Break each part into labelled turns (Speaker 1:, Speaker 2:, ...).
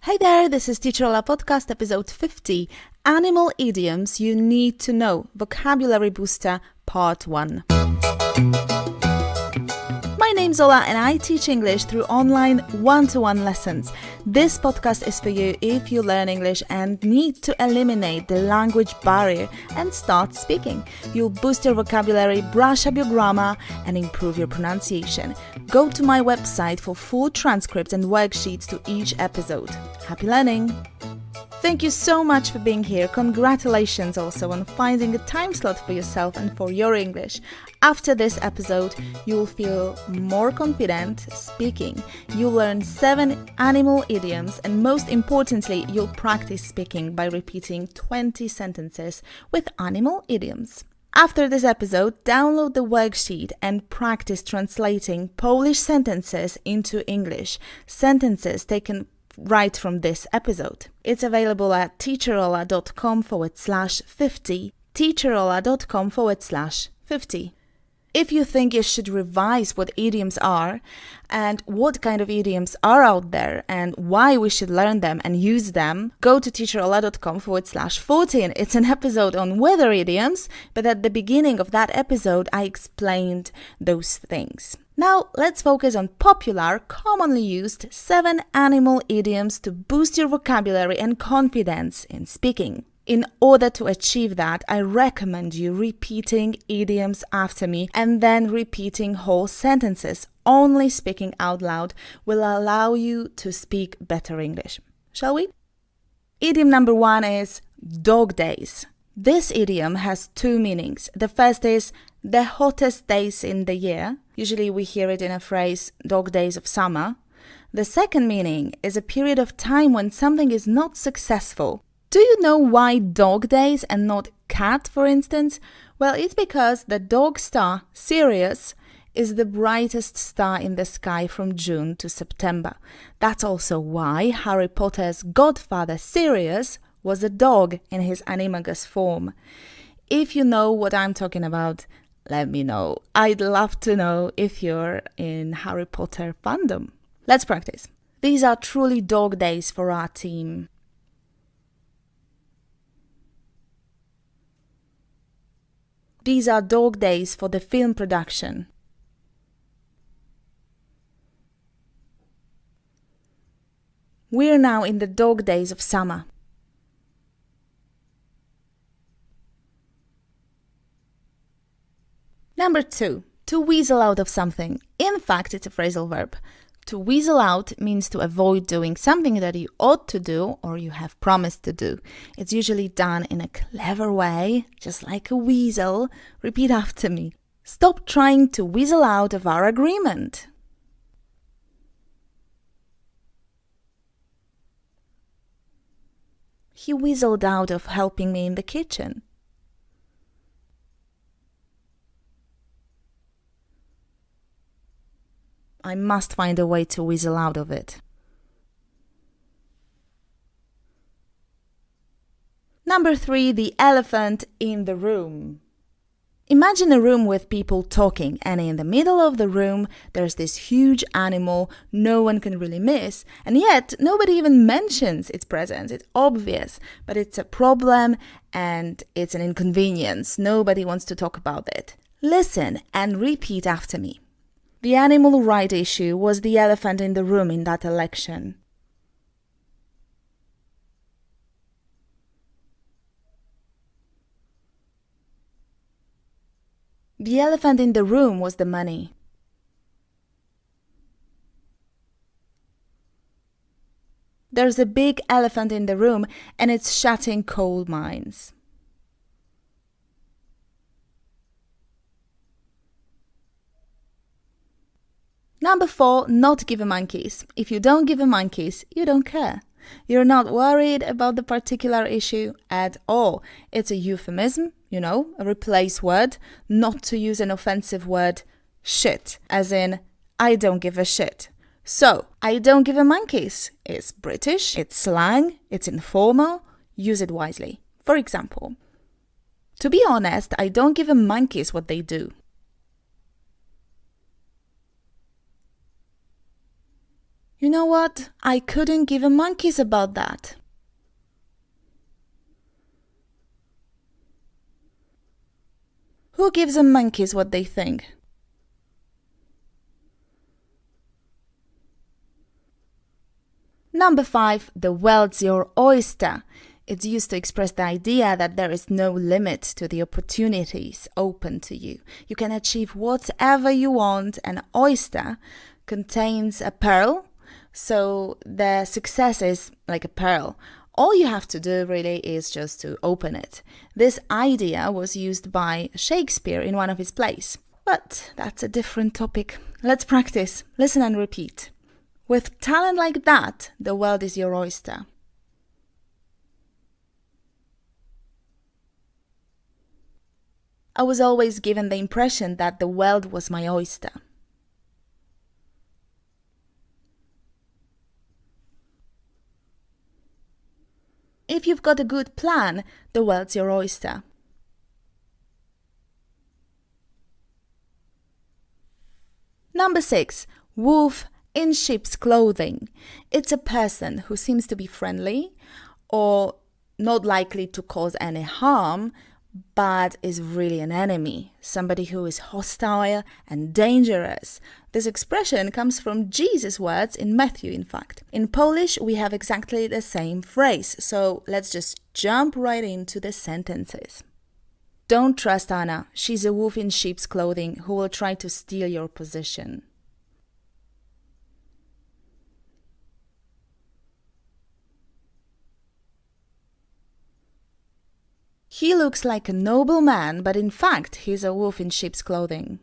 Speaker 1: Hey there, this is Teacher Ola Podcast, episode 50, Animal Idioms You Need to Know, Vocabulary Booster, Part 1. My name's Ola and I teach English through online one-to-one lessons. This podcast is for you if you learn English and need to eliminate the language barrier and start speaking. You'll boost your vocabulary, brush up your grammar and improve your pronunciation. Go to my website for full transcripts and worksheets to each episode. Happy learning! Thank you so much for being here. Congratulations also on finding a time slot for yourself and for your English. After this episode, you will feel more confident speaking. You'll learn 7 animal idioms and most importantly, you'll practice speaking by repeating 20 sentences with animal idioms. After this episode, download the worksheet and practice translating Polish sentences into English. Sentences taken right from this episode. It's available at teacherola.com/50, teacherola.com/50. If you think you should revise what idioms are and what kind of idioms are out there and why we should learn them and use them, go to teacherola.com/14. It's an episode on weather idioms, but at the beginning of that episode, I explained those things. Now, let's focus on popular, commonly used 7 animal idioms to boost your vocabulary and confidence in speaking. In order to achieve that, I recommend you repeating idioms after me and then repeating whole sentences. Only speaking out loud will allow you to speak better English. Shall we? Idiom number 1 is dog days. This idiom has 2 meanings. The first is the hottest days in the year. Usually we hear it in a phrase, dog days of summer. The second meaning is a period of time when something is not successful. Do you know why dog days and not cat, for instance? Well, it's because the dog star, Sirius, is the brightest star in the sky from June to September. That's also why Harry Potter's godfather, Sirius, was a dog in his animagus form. If you know what I'm talking about, let me know. I'd love to know if you're in Harry Potter fandom. Let's practice. These are truly dog days for our team. These are dog days for the film production. We're now in the dog days of summer. Number 2, to weasel out of something. In fact, it's a phrasal verb. To weasel out means to avoid doing something that you ought to do or you have promised to do. It's usually done in a clever way, just like a weasel. Repeat after me. Stop trying to weasel out of our agreement. He weaseled out of helping me in the kitchen. I must find a way to weasel out of it. Number 3, the elephant in the room. Imagine a room with people talking, and in the middle of the room, there's this huge animal no one can really miss, and yet nobody even mentions its presence. It's obvious, but it's a problem and it's an inconvenience. Nobody wants to talk about it. Listen and repeat after me. The animal right issue was the elephant in the room in that election. The elephant in the room was the money. There's a big elephant in the room and it's shutting coal mines. Number 4, not give a monkeys. If you don't give a monkeys, you don't care. You're not worried about the particular issue at all. It's a euphemism, a replace word, not to use an offensive word, shit, as in, I don't give a shit. So, I don't give a monkeys. It's British, it's slang, it's informal, use it wisely. For example, to be honest, I don't give a monkeys what they do. You know what? I couldn't give a monkeys about that. Who gives a monkeys what they think? Number 5, the world's your oyster. It's used to express the idea that there is no limit to the opportunities open to you. You can achieve whatever you want. An oyster contains a pearl, so the success is like a pearl. All you have to do really is just to open it. This idea was used by Shakespeare in one of his plays. But that's a different topic. Let's practice. Listen and repeat. With talent like that, the world is your oyster. I was always given the impression that the world was my oyster. If you've got a good plan, the world's your oyster. Number 6, wolf in sheep's clothing. It's a person who seems to be friendly or not likely to cause any harm, but is really an enemy, somebody who is hostile and dangerous. This expression comes from Jesus' words in Matthew, in fact. In Polish, we have exactly the same phrase, so let's just jump right into the sentences. Don't trust Anna. She's a wolf in sheep's clothing who will try to steal your position. He looks like a noble man, but in fact, he's a wolf in sheep's clothing.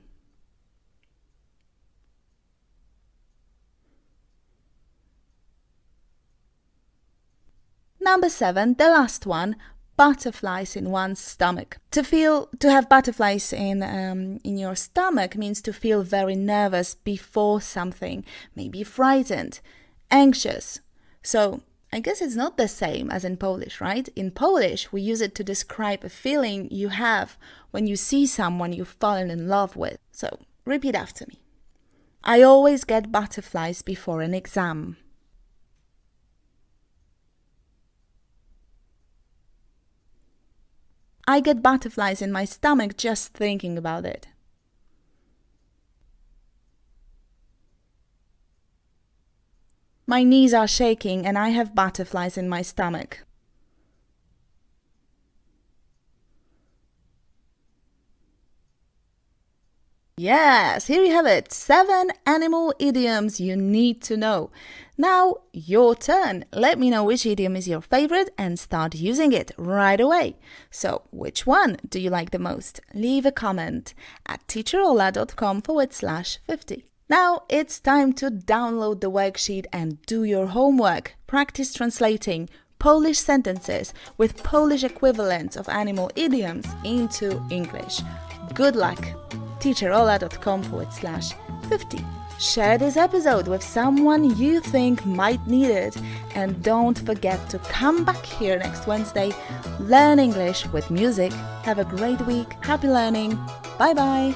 Speaker 1: Number 7, the last one, butterflies in one's stomach. To have butterflies in your stomach means to feel very nervous before something, maybe frightened, anxious. So I guess it's not the same as in Polish, right? In Polish, we use it to describe a feeling you have when you see someone you've fallen in love with. So, repeat after me. I always get butterflies before an exam. I get butterflies in my stomach just thinking about it. My knees are shaking and I have butterflies in my stomach. Yes, here you have it. 7 animal idioms you need to know. Now, your turn. Let me know which idiom is your favorite and start using it right away. So, which one do you like the most? Leave a comment at teacherola.com/50. Now it's time to download the worksheet and do your homework. Practice translating Polish sentences with Polish equivalents of animal idioms into English. Good luck! teacherola.com/50. Share this episode with someone you think might need it, and don't forget to come back here next Wednesday. Learn English with music. Have a great week. Happy learning. Bye bye.